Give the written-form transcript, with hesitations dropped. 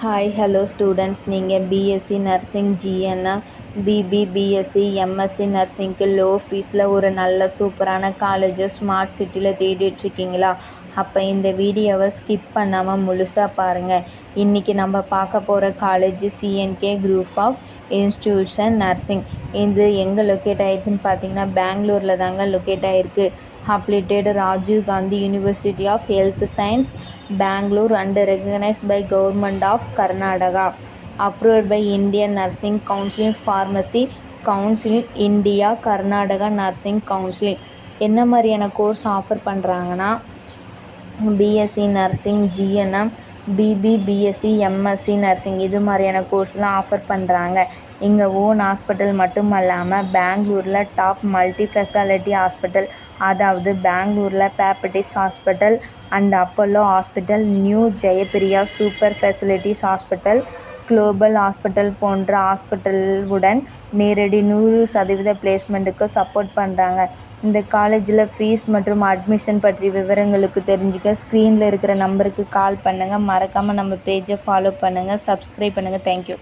Hi hello students, நீங்கள் BSc nursing GNM BP BSc MSc நர்சிங்க்கு low ஃபீஸில் ஒரு நல்ல சூப்பரான காலேஜை ஸ்மார்ட் சிட்டியில் தேடிட்டுருக்கீங்களா? அப்போ இந்த வீடியோவை ஸ்கிப் பண்ணாமல் முழுசாக பாருங்கள். இன்றைக்கி நம்ம பார்க்க போகிற college CNK group of institution nursing. இது எங்கே லொக்கேட் ஆகிருக்குன்னு பார்த்தீங்கன்னா பெங்களூரில் தாங்க லொக்கேட் ஆகிருக்கு. Affiliated Rajiv Gandhi University of Health Science, Bangalore and recognized by Government of Karnataka. Approved by Indian Nursing Council, Pharmacy Council, India, Karnataka Nursing Council. என்ன மாதிரியான course offer பண்ணுறாங்கன்னா BSc nursing GNM BP BSc MSc nursing இது மாதிரியான கோர்ஸ்லாம் offer பண்ணுறாங்க. இங்கே own hospital மட்டும் இல்லாமல் பெங்களூரில் டாப் மல்டி ஸ்பெஷாலிட்டி ஹாஸ்பிட்டல், அதாவது பெங்களூரில் Baptist hospital and Apollo hospital, new Jayapriya super facilities hospital, global hospital போன்ற ஹாஸ்பிட்டலுடன் நேரடி 100% பிளேஸ்மெண்ட்டுக்கு சப்போர்ட் பண்ணுறாங்க. இந்த காலேஜில் ஃபீஸ் மற்றும் அட்மிஷன் பற்றி விவரங்களுக்கு தெரிஞ்சுக்க ஸ்க்ரீனில் இருக்கிற நம்பருக்கு கால் பண்ணுங்கள். மறக்காமல் நம்ம பேஜை ஃபாலோ பண்ணுங்கள், சப்ஸ்கிரைப் பண்ணுங்கள். தேங்க்யூ.